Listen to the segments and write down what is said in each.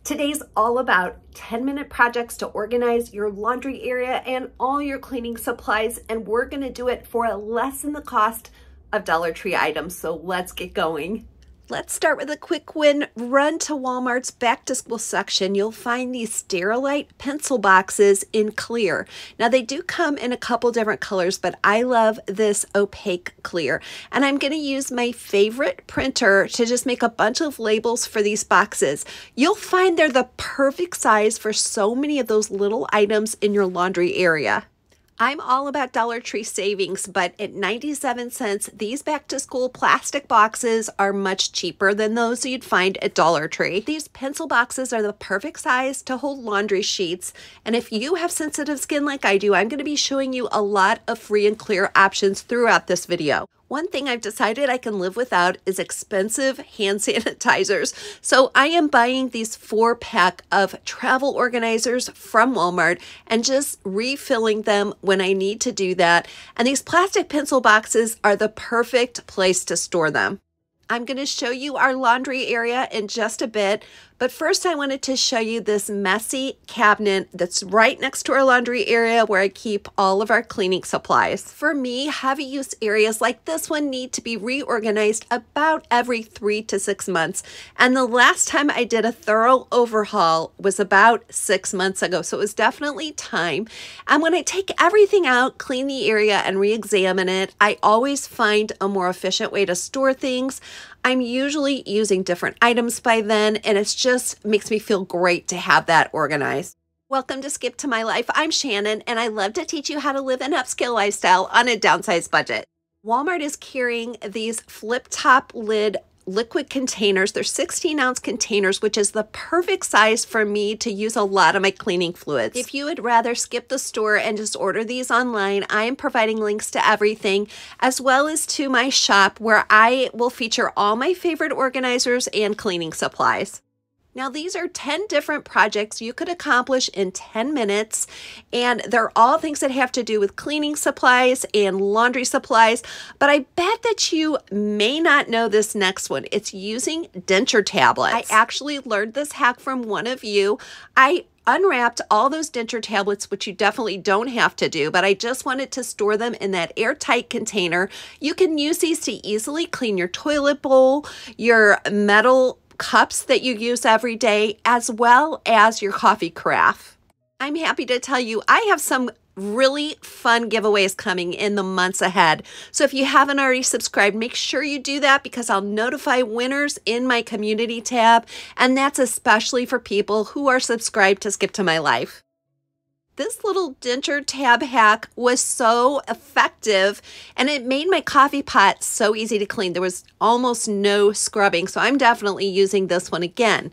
Today's all about 10-minute projects to organize your laundry area and all your cleaning supplies, and we're gonna do it for less than the cost of Dollar Tree items, so let's get going. Let's start with a quick win. Run to Walmart's back to school section. You'll find these Sterilite pencil boxes in clear. Now they do come in a couple different colors, but I love this opaque clear. And I'm gonna use my favorite printer to just make a bunch of labels for these boxes. You'll find they're the perfect size for so many of those little items in your laundry area. I'm all about Dollar Tree savings, but at 97 cents, these back-to-school plastic boxes are much cheaper than those you'd find at Dollar Tree. These pencil boxes are the perfect size to hold laundry sheets, and if you have sensitive skin like I do, I'm going to be showing you a lot of free and clear options throughout this video. One thing I've decided I can live without is expensive hand sanitizers. So I am buying these 4-pack of travel organizers from Walmart and just refilling them when I need to do that. And these plastic pencil boxes are the perfect place to store them. I'm going to show you our laundry area in just a bit, but first I wanted to show you this messy cabinet that's right next to our laundry area where I keep all of our cleaning supplies. For me, heavy use areas like this one need to be reorganized about every 3 to 6 months. And the last time I did a thorough overhaul was about 6 months ago, so it was definitely time. And when I take everything out, clean the area, and re-examine it, I always find a more efficient way to store things. I'm usually using different items by then, and it just makes me feel great to have that organized. Welcome to Skip to My Life. I'm Shannon, and I love to teach you how to live an upscale lifestyle on a downsized budget. Walmart is carrying these flip-top lid liquid containers. They're 16-ounce containers, which is the perfect size for me to use a lot of my cleaning fluids. If you would rather skip the store and just order these online, I am providing links to everything, as well as to my shop where I will feature all my favorite organizers and cleaning supplies. Now, these are 10 different projects you could accomplish in 10 minutes, and they're all things that have to do with cleaning supplies and laundry supplies, but I bet that you may not know this next one. It's using denture tablets. I actually learned this hack from one of you. I unwrapped all those denture tablets, which you definitely don't have to do, but I just wanted to store them in that airtight container. You can use these to easily clean your toilet bowl, your metal cups that you use every day, as well as your coffee carafe. I'm happy to tell you I have some really fun giveaways coming in the months ahead. So if you haven't already subscribed, make sure you do that because I'll notify winners in my community tab, and that's especially for people who are subscribed to Skip to My Life. This little denture tab hack was so effective, and it made my coffee pot so easy to clean. There was almost no scrubbing, so I'm definitely using this one again.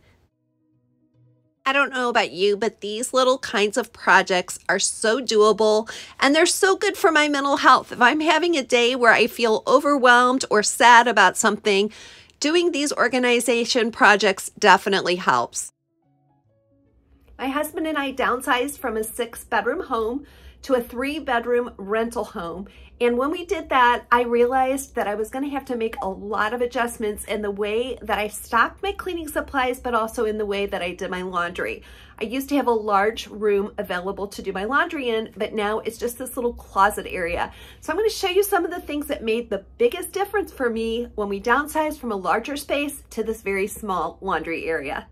I don't know about you, but these little kinds of projects are so doable, and they're so good for my mental health. If I'm having a day where I feel overwhelmed or sad about something, doing these organization projects definitely helps. My husband and I downsized from a 6-bedroom home to a 3-bedroom rental home. And when we did that, I realized that I was going to have to make a lot of adjustments in the way that I stocked my cleaning supplies, but also in the way that I did my laundry. I used to have a large room available to do my laundry in, but now it's just this little closet area. So I'm going to show you some of the things that made the biggest difference for me when we downsized from a larger space to this very small laundry area.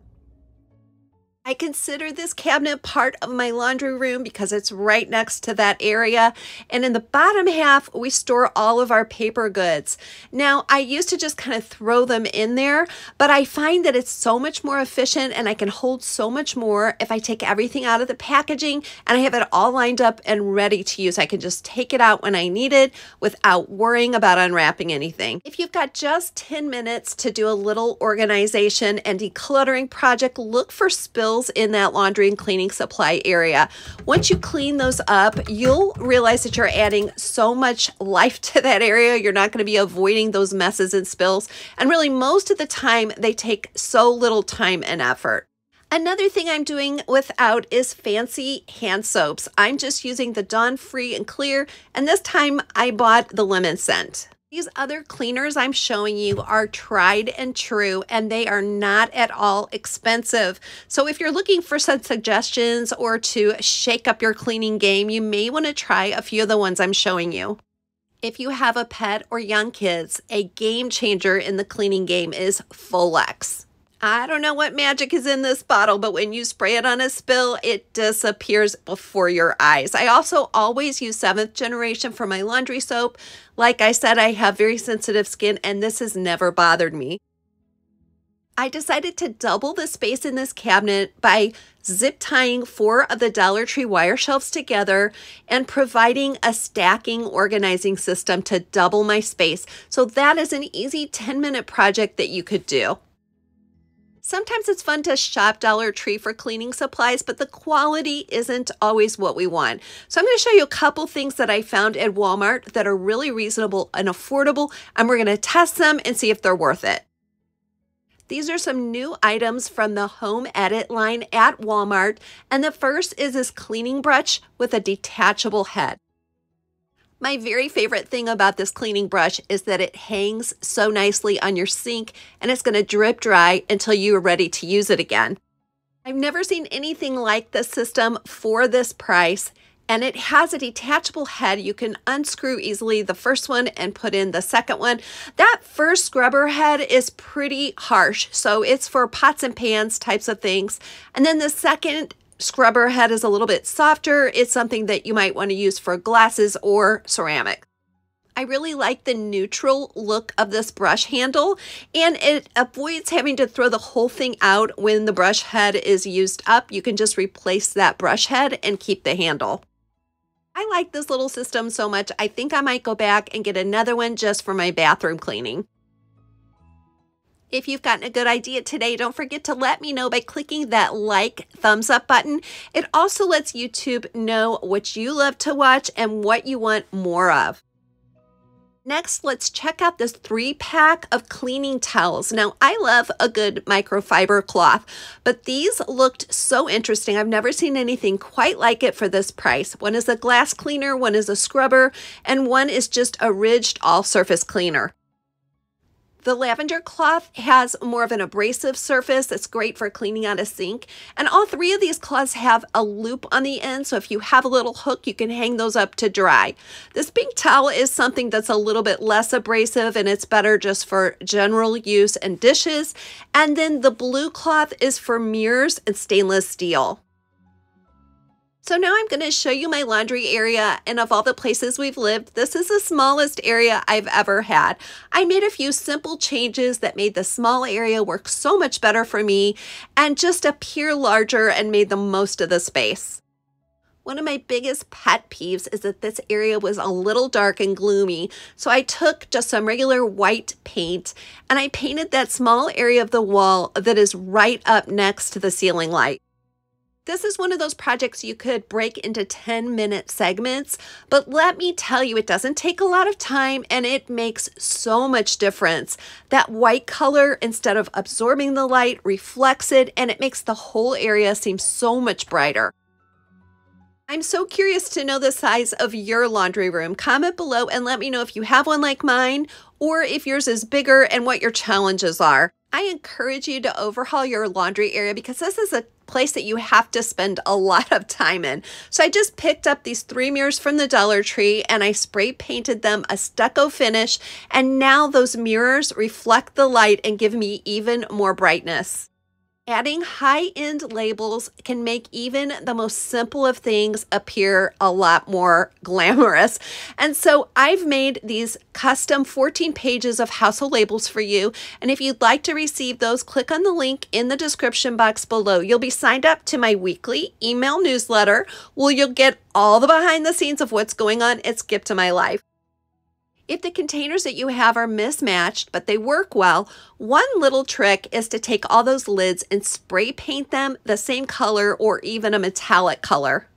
I consider this cabinet part of my laundry room because it's right next to that area. And in the bottom half, we store all of our paper goods. Now, I used to just kind of throw them in there, but I find that it's so much more efficient and I can hold so much more if I take everything out of the packaging and I have it all lined up and ready to use. I can just take it out when I need it without worrying about unwrapping anything. If you've got just 10 minutes to do a little organization and decluttering project, look for spills in that laundry and cleaning supply area. Once you clean those up, you'll realize that you're adding so much life to that area. You're not going to be avoiding those messes and spills. And really, most of the time, they take so little time and effort. Another thing I'm doing without is fancy hand soaps. I'm just using the Dawn Free and Clear, and this time I bought the lemon scent. These other cleaners I'm showing you are tried and true, and they are not at all expensive. So if you're looking for some suggestions or to shake up your cleaning game, you may want to try a few of the ones I'm showing you. If you have a pet or young kids, a game changer in the cleaning game is Folex. I don't know what magic is in this bottle, but when you spray it on a spill, it disappears before your eyes. I also always use 7th generation for my laundry soap. Like I said, I have very sensitive skin, and this has never bothered me. I decided to double the space in this cabinet by zip tying 4 of the Dollar Tree wire shelves together and providing a stacking organizing system to double my space. So that is an easy 10-minute project that you could do. Sometimes it's fun to shop Dollar Tree for cleaning supplies, but the quality isn't always what we want. So I'm going to show you a couple things that I found at Walmart that are really reasonable and affordable, and we're going to test them and see if they're worth it. These are some new items from the Home Edit line at Walmart, and the first is this cleaning brush with a detachable head. My very favorite thing about this cleaning brush is that it hangs so nicely on your sink, and it's going to drip dry until you are ready to use it again. I've never seen anything like this system for this price, and it has a detachable head. You can unscrew easily the first one and put in the second one. That first scrubber head is pretty harsh, so it's for pots and pans types of things. And then the second scrubber head is a little bit softer. It's something that you might want to use for glasses or ceramic. I really like the neutral look of this brush handle, and it avoids having to throw the whole thing out when the brush head is used up. You can just replace that brush head and keep the handle. I like this little system so much, I think I might go back and get another one just for my bathroom cleaning. If you've gotten a good idea today, don't forget to let me know by clicking that thumbs up button. It also lets YouTube know what you love to watch and what you want more of. Next, let's check out this 3-pack of cleaning towels. Now, I love a good microfiber cloth, but these looked so interesting. I've never seen anything quite like it for this price. One is a glass cleaner, one is a scrubber, and one is just a ridged all-surface cleaner. The lavender cloth has more of an abrasive surface that's great for cleaning out a sink. And all 3 of these cloths have a loop on the end, so if you have a little hook, you can hang those up to dry. This pink towel is something that's a little bit less abrasive, and it's better just for general use and dishes. And then the blue cloth is for mirrors and stainless steel. So now I'm going to show you my laundry area, and of all the places we've lived, this is the smallest area I've ever had. I made a few simple changes that made the small area work so much better for me and just appear larger and made the most of the space. One of my biggest pet peeves is that this area was a little dark and gloomy, so I took just some regular white paint and I painted that small area of the wall that is right up next to the ceiling light. This is one of those projects you could break into 10-minute segments, but let me tell you, it doesn't take a lot of time and it makes so much difference. That white color, instead of absorbing the light, reflects it, and it makes the whole area seem so much brighter. I'm so curious to know the size of your laundry room. Comment below and let me know if you have one like mine or if yours is bigger and what your challenges are. I encourage you to overhaul your laundry area because this is a place that you have to spend a lot of time in. So I just picked up these 3 mirrors from the Dollar Tree and I spray painted them a stucco finish, and now those mirrors reflect the light and give me even more brightness. Adding high-end labels can make even the most simple of things appear a lot more glamorous. And so I've made these custom 14 pages of household labels for you. And if you'd like to receive those, click on the link in the description box below. You'll be signed up to my weekly email newsletter where you'll get all the behind the scenes of what's going on at Skip to My Life. If the containers that you have are mismatched, but they work well, one little trick is to take all those lids and spray paint them the same color or even a metallic color.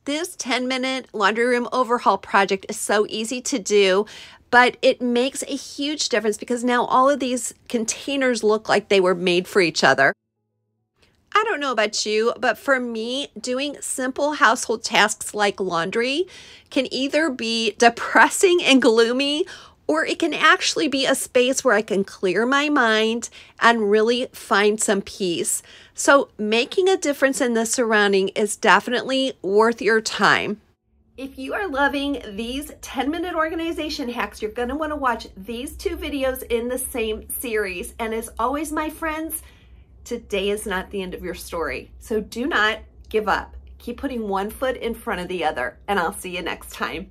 This 10-minute laundry room overhaul project is so easy to do, but it makes a huge difference because now all of these containers look like they were made for each other. I don't know about you, but for me, doing simple household tasks like laundry can either be depressing and gloomy, or it can actually be a space where I can clear my mind and really find some peace. So making a difference in the surrounding is definitely worth your time. If you are loving these 10-minute organization hacks, you're going to want to watch these 2 videos in the same series. And as always, my friends, today is not the end of your story. So do not give up. Keep putting one foot in front of the other, and I'll see you next time.